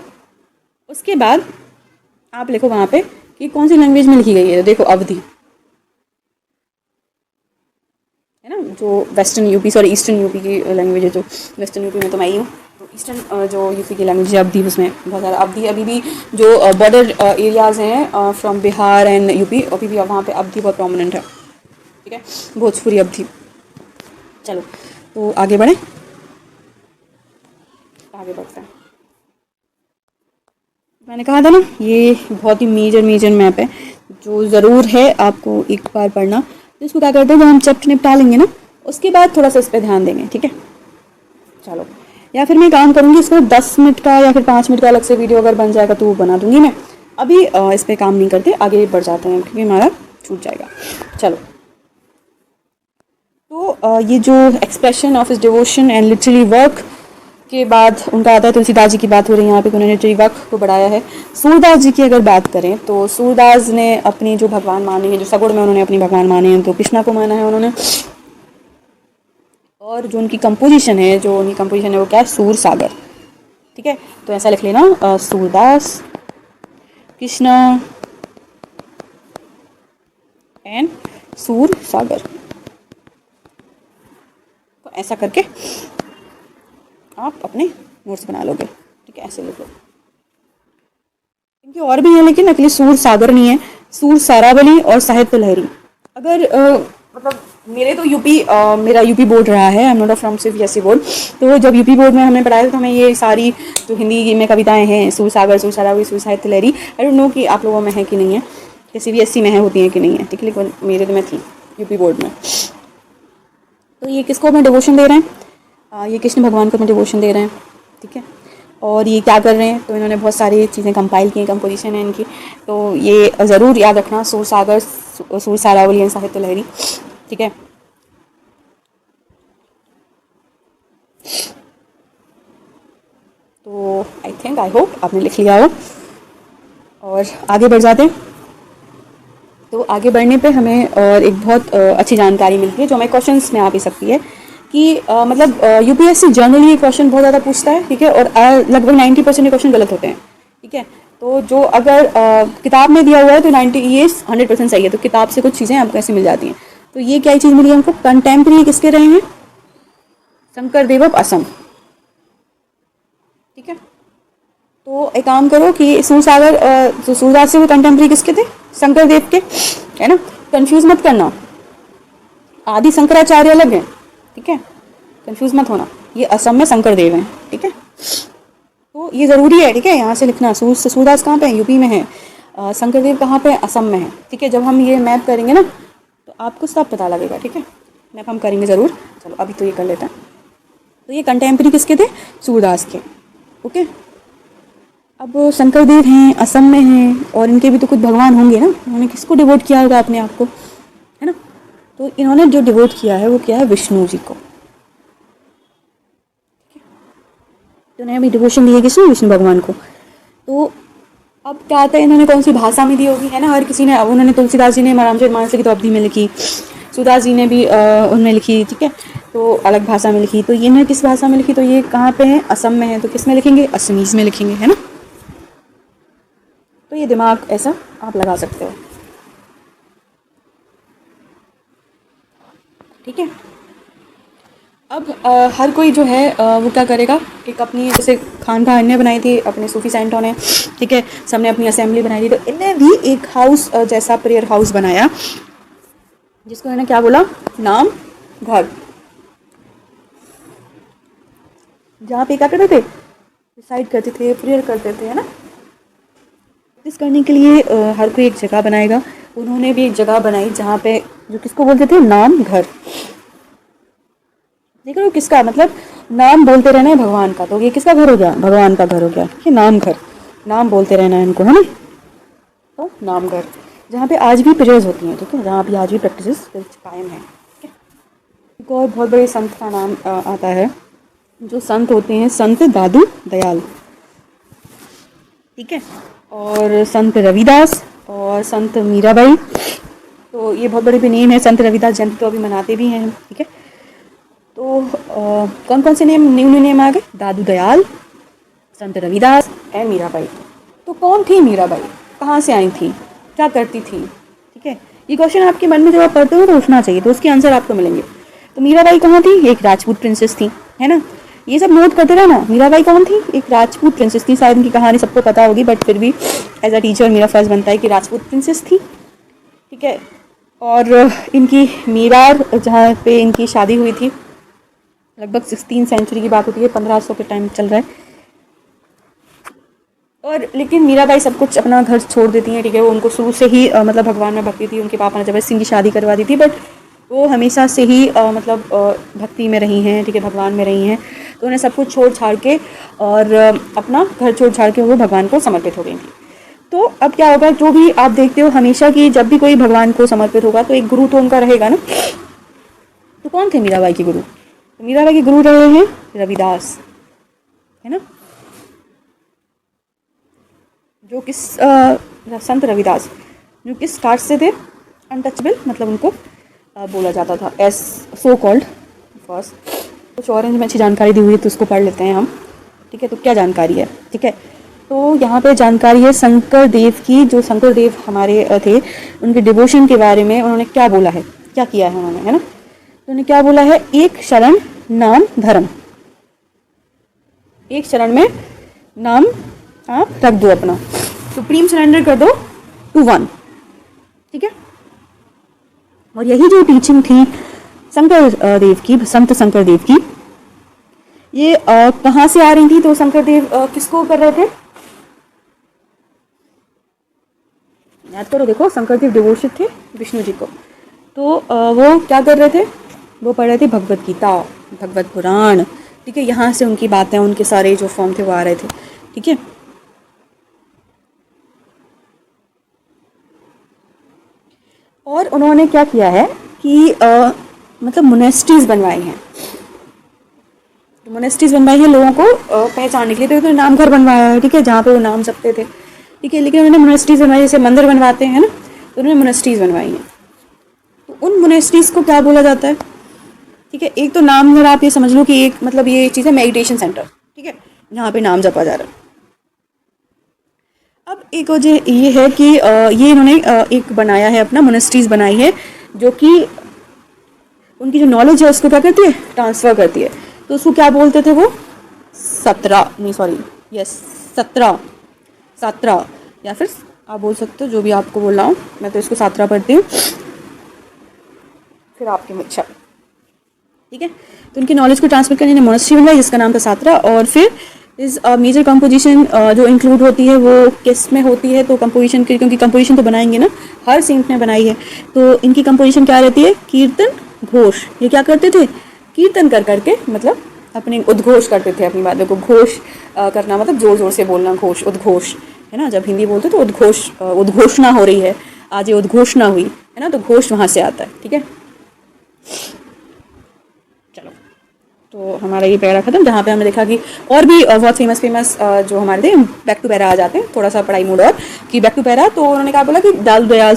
उसके बाद आप लिखो वहाँ पे कि कौन सी लैंग्वेज में लिखी गई है। देखो अवधि है ना, जो western UP, sorry eastern UP की लैंग्वेज है, जो वेस्टर्न यूपी में तो मैं ही हूँ, तो ईस्टर्न जो यूपी की लैंग्वेज है अवधि, उसमें बहुत ज़्यादा अवधि, अभी भी जो बॉर्डर एरियाज़ हैं फ्रॉम बिहार एंड यूपी, अभी भी वहाँ पे अवधि बहुत प्रोमिनेंट है, ठीक है, भोजपुरी अवधि। चलो तो आगे बढ़ें, आगे बढ़ते हैं। मैंने कहा था ना ये बहुत ही मेजर मैप है, जो ज़रूर है आपको एक बार पढ़ना। तो इसको क्या करते हैं, जब हम चैप्टर निपटा लेंगे ना उसके बाद थोड़ा सा इस पर ध्यान देंगे, ठीक है। चलो, या फिर मैं काम करूँगी, इसको 10 मिनट का या फिर 5 मिनट का अलग से वीडियो अगर बन जाएगा तो वो बना दूंगी मैं। अभी इस पर काम नहीं करते, आगे बढ़ जाते हैं क्योंकि हमारा छूट जाएगा। चलो, तो ये जो एक्सप्रेशन ऑफ इस डिवोशन एंड लिटरली वर्क के बाद उनका आता है, तुलसीदास जी की बात हो रही है यहाँ पे, उन्होंने लिटरली वर्क को बढ़ाया है। सूरदास जी की अगर बात करें तो सूरदास ने अपनी जो भगवान माने हैं, जो सगुण में उन्होंने अपनी भगवान माने हैं, तो कृष्णा को माना है उन्होंने। और जो उनकी कंपोजिशन है, वो क्या है, सूर सागर, ठीक है। तो ऐसा लिख लेना, सूरदास, कृष्णा एंड सूर सागर, तो ऐसा करके आप अपने नोट्स बना लोगे, ठीक है, ऐसे लिख लो। इनके और भी हैं लेकिन अकेले सूर सागर नहीं है, सूर सारावली और साहित्य लहरी। अगर मतलब मेरे तो मेरा यूपी बोर्ड रहा है, आई एम नॉट फ्रॉम सिर्फ सीबीएसई बोर्ड, तो जब यूपी बोर्ड में हमने पढ़ाया तो हमें ये सारी जो हिंदी में कविताएं हैं, सूर सागर, सूर सारावली, सूर साहित्य लहरी, आई डोंट नो कि आप लोगों में है कि नहीं है, या सीबीएसई में है होती है कि नहीं है, ठीक है, लेकिन मेरे तो में थी यूपी बोर्ड में। तो ये किसको अपना डिवोशन दे रहे हैं, ये कृष्ण भगवान को अपना डिवोशन दे रहे हैं, ठीक है। और ये क्या कर रहे हैं, तो इन्होंने बहुत सारी चीज़ें कंपाइल की, कंपोजिशन है इनकी, तो ये ज़रूर याद रखना, सूर सागर, सूर सारावली एंड साहित्य लहरी, ठीक है। तो आई होप आपने लिख लिया हो, और आगे बढ़ जाते हैं। तो आगे बढ़ने पे हमें और एक बहुत अच्छी जानकारी मिलती है जो हमें क्वेश्चंस में आ भी सकती है कि मतलब यूपीएससी जनरली ये क्वेश्चन बहुत ज़्यादा पूछता है, ठीक है, और लगभग 90% क्वेश्चन गलत होते हैं, ठीक है। तो जो अगर किताब में दिया हुआ है तो 100% सही है, तो किताब से कुछ चीज़ें आपको ऐसे मिल जाती हैं। तो ये क्या चीज़ मिली हमको, कंटेम्प्रेरी किसके रहे हैं, शंकर देव ऑफ असम, ठीक है। तो एक काम करो कि सूरसागर जो सूरदास से वो कंटेम्प्रेरी किसके थे, शंकर देव के, है ना, कंफ्यूज मत करना, आदि शंकराचार्य अलग है, ठीक है, कंफ्यूज मत होना, ये असम में शंकर देव हैं, ठीक है। तो ये ज़रूरी है, ठीक है, यहाँ से लिखना, सूरदास कहाँ पे है, यूपी में है, शंकर देव कहाँ पे है, असम में है, ठीक है। जब हम ये मैप करेंगे ना तो आपको सब पता लगेगा, ठीक है, मैप हम करेंगे ज़रूर। चलो अभी तो ये कर लेते हैं। तो ये कंटेम्प्रेरी किसके थे, सूरदास के, ओके। अब शंकर देव हैं, असम में हैं, और इनके भी तो कुछ भगवान होंगे ना, उन्होंने किसको डिवोट किया होगा अपने आप को, है ना। तो इन्होंने जो डिवोट किया है वो क्या है, विष्णु जी को, तो उन्हें अभी डिवोशन दिए किसने, विष्णु भगवान को। तो अब क्या आता है, इन्होंने कौन सी भाषा में दी होगी, है ना, हर किसी ने। अब उन्होंने तुलसीदास जी ने रामचरितमानस लिखी तो अवधी में लिखी, सूरदास जी ने भी उनमें लिखी, ठीक है, तो अलग भाषा में लिखी। तो ये ने किस भाषा में लिखी, तो ये कहाँ पे है, असम में है, तो किस में लिखेंगे, असमीज में लिखेंगे, है ना। तो ये दिमाग ऐसा आप लगा सकते हो, ठीक है। अब हर कोई जो है वो क्या करेगा, एक अपनी, जैसे खान बहान ने बनाई थी अपने सूफी सेंटों ने, ठीक है, सबने अपनी असेंबली बनाई थी, तो इनने भी एक हाउस जैसा प्रेयर हाउस बनाया, जिसको इन्होंने क्या बोला, नाम घर, जहाँ पे क्या करते थे, डिसाइड करते थे, प्रेयर करते थे, है ना। प्रैक्टिस करने के लिए हर कोई एक जगह बनाएगा। उन्होंने भी एक जगह बनाई जहाँ पे, जो किसको बोलते थे, नाम घर। देख रहे हो, किसका मतलब, नाम बोलते रहना है भगवान का, तो ये किसका घर हो गया, भगवान का घर हो गया, ये नाम घर, नाम बोलते रहना है इनको, है ना। तो नाम घर, जहाँ पे आज भी प्रेयर्स होती हैं, ठीक है, जहाँ पे आज भी प्रैक्टिस कायम है, ठीक है। एक और बहुत बड़े संत का नाम आता है, जो संत होते हैं, संत दादू दयाल, ठीक है, और संत रविदास और संत मीराबाई। तो ये बहुत बड़े भी नेम है। संत रविदास जयंती तो अभी मनाते भी हैं हम, ठीक है। तो कौन कौन से नेम, न्यू न्यू नेम आ गए, दादू दयाल, संत रविदास एंड मीराबाई। तो कौन थी मीराबाई, कहाँ से आई थी, क्या करती थी, ठीक है, ये क्वेश्चन आपके मन में जब आप पढ़ते हो तो उठना चाहिए, तो उसके आंसर आपको मिलेंगे। तो मीराबाई कहाँ थी, एक राजपूत प्रिंसेस थी, है ना, ये सब नोट करते रहना। मीराबाई कौन थी, एक राजपूत प्रिंसेस थी, शायद इनकी कहानी सबको पता होगी, बट फिर भी एज अ टीचर मेरा फर्ज बनता है कि राजपूत प्रिंसेस थी, ठीक है। और इनकी मीरार, जहाँ पे इनकी शादी हुई थी, लगभग 16 सेंचुरी की बात होती है, 1500 के टाइम चल रहा है। और लेकिन मीराबाई सब कुछ अपना घर छोड़ देती हैं, ठीक है, वो उनको शुरू से ही मतलब भगवान में भक्ति थी, उनके पापा ने जबरदस्ती की शादी करवा दी थी, बट वो हमेशा से ही मतलब भक्ति में रही हैं, ठीक है, भगवान में रही हैं। तो उन्हें सब कुछ छोड़ छाड़ के और अपना घर छोड़ छाड़ के वो भगवान को समर्पित हो गई थी। तो अब क्या होगा, जो भी आप देखते हो हमेशा कि जब भी कोई भगवान को समर्पित होगा तो एक गुरु तो उनका रहेगा ना। तो कौन थे मीराबाई के गुरु, तो मीराबाई के गुरु रहे हैं रविदास, है ना, जो किस संत रविदास, जो किस कास्ट से थे, अनटचेबल, मतलब उनको बोला जाता था एस सो कॉल्ड फर्स्ट। कुछ ऑरेंज में अच्छी जानकारी दी हुई है तो उसको पढ़ लेते हैं हम, ठीक है। तो क्या जानकारी है, ठीक है, तो यहाँ पे जानकारी है शंकर देव की, जो शंकर देव हमारे थे, उनके डिवोशन के बारे में उन्होंने क्या बोला है, क्या किया है उन्होंने, है ना। तो उन्होंने क्या बोला है, एक शरण नाम धर्म, एक शरण में नाम आप रख दो अपना, सुप्रीम सरेंडर कर दो टू वन, ठीक है। और यही जो टीचिंग थी शंकर देव की, संत शंकर देव की, ये कहाँ से आ रही थी, तो शंकर देव किसको कर रहे थे, याद करो, देखो शंकर देव डिवोशित थे विष्णु जी को, तो वो क्या कर रहे थे, वो पढ़ रहे थे भगवत गीता, भगवत पुराण, ठीक है। यहाँ से उनकी बातें, उनके सारे जो फॉर्म थे वो आ रहे थे, ठीक है। और उन्होंने क्या किया है कि मतलब मोनेस्ट्रीज बनवाई हैं, मोनेस्ट्रीज बनवाई है लोगों को पहचानने के लिए। तो नाम घर बनवाया है, ठीक है, जहाँ पे वो नाम जपते थे, ठीक है। लेकिन उन्होंने मोनेस्ट्रीज बनवाई, जैसे मंदिर बनवाते हैं ना, तो उन्होंने मोनेस्ट्रीज बनवाई हैं। तो उन मोनेस्ट्रीज को क्या बोला जाता है, ठीक है। एक तो नाम घर, आप ये समझ लो कि एक मतलब ये चीज़ है मेडिटेशन सेंटर, ठीक है, जहाँ पे नाम जपा जा रहा है। अब एक वजह ये है कि ये इन्होंने एक बनाया है, अपना मोनेस्ट्रीज बनाई है, जो कि उनकी जो नॉलेज है उसको क्या करती है, ट्रांसफ़र करती है। तो उसको क्या बोलते थे वो, सत्रह, या फिर आप बोल सकते हो जो भी आपको बोल रहा हूँ, मैं तो इसको सात्रा पढ़ती हूँ, फिर आपकी इच्छा, ठीक है। तो उनकी नॉलेज को ट्रांसफर करने ने मोनेस्ट्री बनवाई जिसका नाम था सात्रा। और फिर इस मेजर कंपोजिशन जो इंक्लूड होती है वो किस में होती है, तो कंपोजिशन की, क्योंकि कंपोजिशन तो बनाएंगे ना, हर सेंट ने बनाई है, तो इनकी कंपोजिशन क्या रहती है, कीर्तन घोष। ये क्या करते थे, कीर्तन कर करके, मतलब अपने उद्घोष करते थे अपनी बातों को, घोष करना मतलब जोर जोर से बोलना, घोष, उद्घोष, है ना। जब हिंदी बोलते तो उद्घोष, उद्घोषणा हो रही है, आज ये उद्घोषणा हुई है ना, तो घोष वहाँ से आता है, ठीक है। चलो, तो हमारा ये पैरा खत्म, जहाँ पे हमने देखा कि और भी बहुत फेमस जो हमारे थे बैक टू पैरा आ जाते हैं, थोड़ा सा पढ़ाई मूड और कि बैक टू पैरा। तो उन्होंने कहा बोला कि दाल दयाल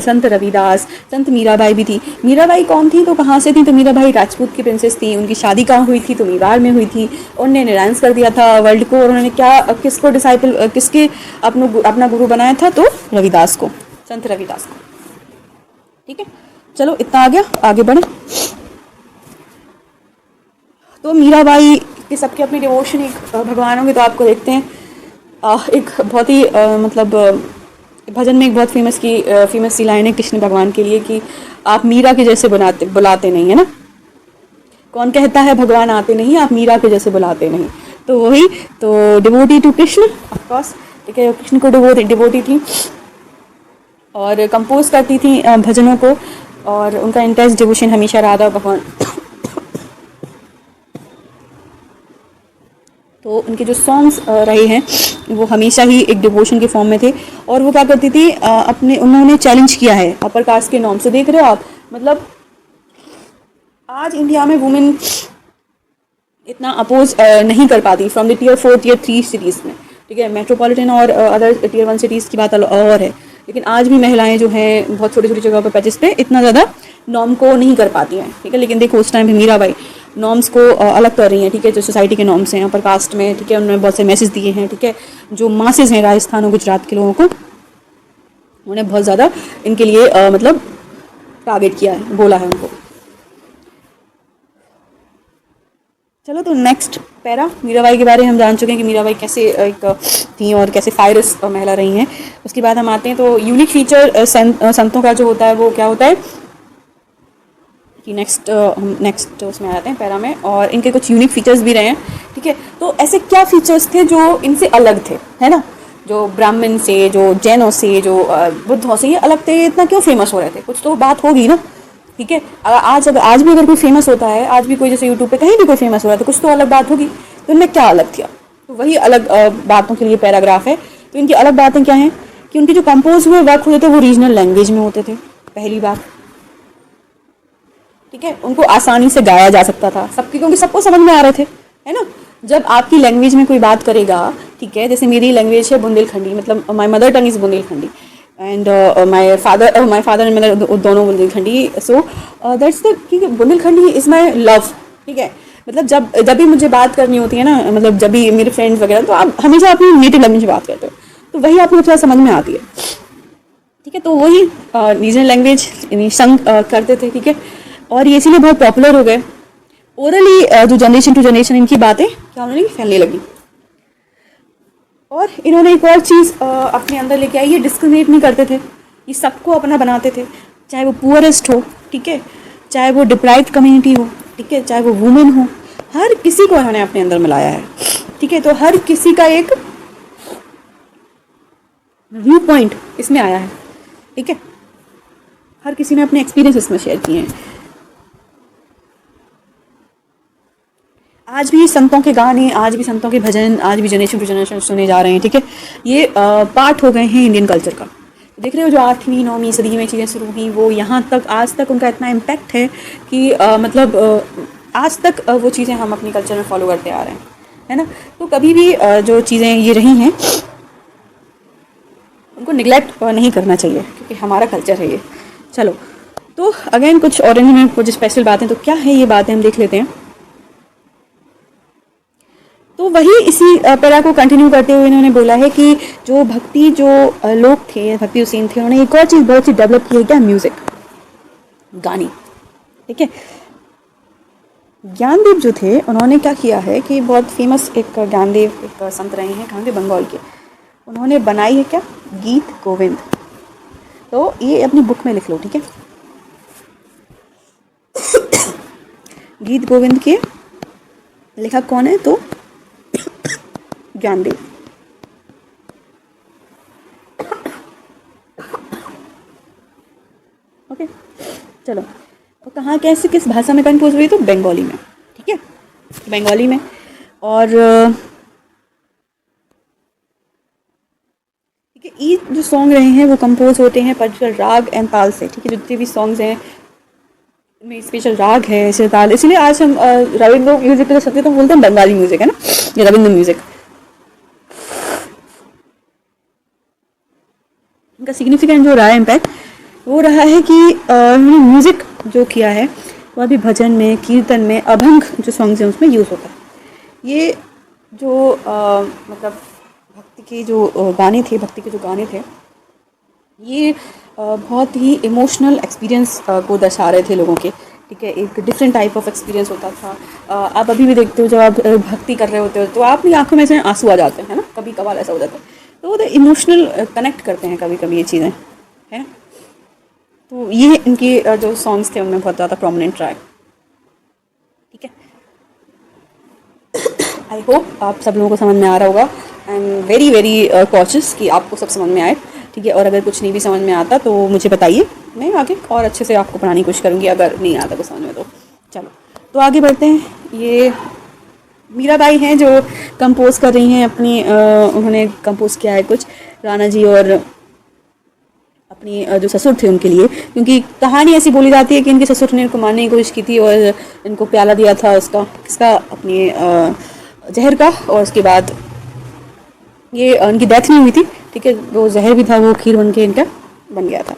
संत रविदास, संत मीराबाई भी थी। मीराबाई कौन थी, तो कहाँ से थी, तो मीराबाई राजपूत की प्रिंसेस थी। उनकी शादी कहाँ हुई थी, तो मेवाड़ में हुई थी। उन्होंने निरांस कर दिया था वर्ल्ड को। उन्होंने क्या किसको डिसाइपल किसके अपना गुरु बनाया था, तो रविदास को, संत रविदास को। ठीक है, चलो इतना आ गया, आगे बढ़े। तो मीराबाई के सबके अपने डिवोशन एक भगवानों के, तो आपको देखते हैं एक बहुत ही मतलब भजन में एक बहुत फेमस सी लाइन है कृष्ण भगवान के लिए कि आप मीरा के जैसे बुलाते नहीं, है ना। कौन कहता है भगवान आते नहीं, आप मीरा के जैसे बुलाते नहीं। तो वही, तो devotee to Krishna of course, ठीक है, कृष्ण को डिवोटी थी और कंपोज करती थी भजनों को, और उनका इंटेंस डिवोशन हमेशा राधा भगवान। तो उनके जो सॉन्ग्स रहे हैं वो हमेशा ही एक डिवोशन के फॉर्म में थे। और वो क्या करती थी, उन्होंने चैलेंज किया है अपर कास्ट के नॉर्म से। देख रहे हो आप, मतलब आज इंडिया में वुमेन इतना अपोज नहीं कर पाती from the tier 4 tier 3 cities में, ठीक है। मेट्रोपॉलिटन और अदर टियर 1 सिटीज़ की बात और है, लेकिन आज भी महिलाएं जो हैं बहुत छोटी छोटी जगह पर पैचेस पे इतना ज़्यादा नॉर्म को नहीं कर पाती हैं, ठीक है। लेकिन देखो उस टाइम पे मीराबाई नॉर्म्स को अलग कर रही हैं, ठीक है। जो सोसाइटी के नॉर्म्स हैं अपर कास्ट में, ठीक है, उन्होंने बहुत से मैसेज दिए हैं, ठीक है। जो मासेज हैं राजस्थान और गुजरात के लोगों को, उन्होंने बहुत ज़्यादा इनके लिए मतलब टारगेट किया है, बोला है उनको। चलो तो नेक्स्ट पैरा, मीराबाई के बारे में हम जान चुके हैं कि मीराबाई कैसे एक थी और कैसे फायरस महिला रही हैं। उसके बाद हम आते हैं तो यूनिक फीचर संतों का जो होता है वो क्या होता है कि नेक्स्ट उसमें आ जाते हैं पैरा में, और इनके कुछ यूनिक फीचर्स भी रहे हैं, ठीक है। तो ऐसे क्या फीचर्स थे जो इनसे अलग थे, है ना। जो ब्राह्मण से, जो जैनों से, जो बुद्धों से ये अलग थे, इतना क्यों फेमस हो रहे थे, कुछ तो बात होगी ना, ठीक है। आज भी अगर कोई फेमस होता है, आज भी कोई जैसे यूट्यूब पे कहीं भी कोई फेमस हो रहा है, तो कुछ तो अलग बात होगी। तो इनमें क्या अलग था, तो वही अलग बातों के लिए पैराग्राफ है। तो इनकी अलग बातें क्या हैं कि उनके जो कंपोज हुए वर्क होते थे वो रीजनल लैंग्वेज में होते थे, पहली बात, ठीक है। उनको आसानी से गाया जा सकता था सबकी, क्योंकि सबको समझ में आ रहे थे, है ना। जब आपकी लैंग्वेज में कोई बात करेगा, ठीक है, जैसे मेरी लैंग्वेज है बुंदेलखंडी, मतलब my mother tongue is Bundelkhandi and my father and mother दोनों बुंदेलखंडी। सो दैट्स द, ठीक है, बुंदेलखंडी इज़ माय लव, ठीक है। मतलब जब भी मुझे बात करनी होती है ना, मतलब जब भी मेरे फ्रेंड्स वगैरह, तो आप हमेशा अपनी नेटिव लैंग्वेज में बात करते हो, तो वही आपको सबसे समझ में आती है, ठीक है। तो वही रीजनल लैंग्वेज संग करते थे, ठीक है। और ये इसीलिए बहुत पॉपुलर हो गए। ओरली जो जनरेशन टू जनरेशन इनकी बातें क्या होने लगी, फैलने लगी। और इन्होंने एक और चीज़ अपने अंदर लेके आई, ये डिस्क्रिमिनेट नहीं करते थे, ये सबको अपना बनाते थे, चाहे वो पुअरेस्ट हो, ठीक है, चाहे वो डिप्राइव्ड कम्युनिटी हो, ठीक है, चाहे वो वुमेन हो, हर किसी को इन्होंने अपने अंदर मिलाया है, ठीक है। तो हर किसी का एक व्यू पॉइंट इसमें आया है, ठीक है। हर किसी ने अपने एक्सपीरियंस इसमें शेयर किए हैं। आज भी संतों के गाने, आज भी संतों के भजन, आज भी जनरेशन टू जनरेशन सुने जा रहे हैं, ठीक है। ये पार्ट हो गए हैं इंडियन कल्चर का। देख रहे हो जो 8वीं 9वीं सदी में चीज़ें शुरू हुई, वो यहाँ तक आज तक उनका इतना इम्पैक्ट है कि मतलब आज तक वो चीज़ें हम अपनी कल्चर में फॉलो करते आ रहे हैं, है ना। तो कभी भी जो चीज़ें ये रही हैं उनको निगलेक्ट नहीं करना चाहिए, क्योंकि हमारा कल्चर है ये। चलो तो अगेन कुछ और इनमें कुछ स्पेशल बातें, तो क्या है ये बातें हम देख लेते हैं। तो वही इसी पैरा को कंटिन्यू करते हुए इन्होंने बोला है कि जो भक्ति जो लोग थे, भक्ति हुसैन थे, उन्होंने एक और चीज़ बहुत सी डेवलप की है, क्या, म्यूज़िक, गाने, ठीक है। ज्ञानदेव जो थे उन्होंने क्या किया है कि बहुत फेमस एक ज्ञानदेव एक संत रहे हैं, कहाँ के, बंगाल के। उन्होंने बनाई है क्या, गीत गोविंद। तो ये अपनी बुक में लिख लो, ठीक है। गीत गोविंद के लेखक कौन है, तो ज्ञानदेव। ओके, चलो तो कहाँ कैसे किस भाषा में कंपोज हुई, तो बंगाली में, ठीक है, बंगाली में। और ठीक है, ये जो सॉन्ग रहे हैं वो कंपोज होते हैं पर्टिकुलर राग एंड ताल से, ठीक है। जितने भी सॉन्ग्स हैं में स्पेशल राग है, ऐसे ताल, इसलिए आज हम रविंद्र म्यूजिक के सकते तो बोलते हैं बंगाली म्यूजिक है ना, ये रविंद्र म्यूजिक। इनका सिग्निफिकेंट जो रहा है इम्पैक्ट वो रहा है कि म्यूज़िक जो किया है वो अभी भजन में, कीर्तन में, अभंग जो सॉन्ग्स हैं उसमें यूज़ होता है। ये जो मतलब भक्ति के जो गाने थे, भक्ति के जो गाने थे, ये बहुत ही इमोशनल एक्सपीरियंस को दर्शा रहे थे लोगों के। ठीक है, एक डिफरेंट टाइप ऑफ एक्सपीरियंस होता था। आप अभी भी देखते हो जब आप भक्ति कर रहे होते हो तो आपकी आंखों में से आंसू आ जाते हैं, है ना, कभी कभार ऐसा हो जाता है। तो वो इमोशनल कनेक्ट करते हैं कभी कभी ये चीज़ें, है ना। तो ये इनके जो सॉन्ग्स थे उनमें बहुत ज़्यादा प्रोमिनेंट रहा है। ठीक है, आई होप आप सब लोगों को समझ में आ रहा होगा। I am very very cautious कि आपको सब समझ में आए। ठीक है, और अगर कुछ नहीं भी समझ में आता तो मुझे बताइए, मैं आगे और अच्छे से आपको पढ़ाने की कोशिश करूँगी अगर नहीं आता कुछ समझ में तो। चलो तो आगे बढ़ते हैं। ये मीराबाई हैं जो कंपोज कर रही हैं अपनी उन्होंने कंपोज किया है कुछ राणा जी और अपनी जो ससुर थे उनके लिए, क्योंकि कहानी ऐसी बोली जाती है कि इनके ससुर ने इनको मारने की कोशिश की थी और इनको प्याला दिया था उसका किसका, अपनी जहर का, और उसके बाद ये उनकी डेथ नहीं हुई थी। ठीक है, वो जहर भी था, वो खीर बन के इनका बन गया था।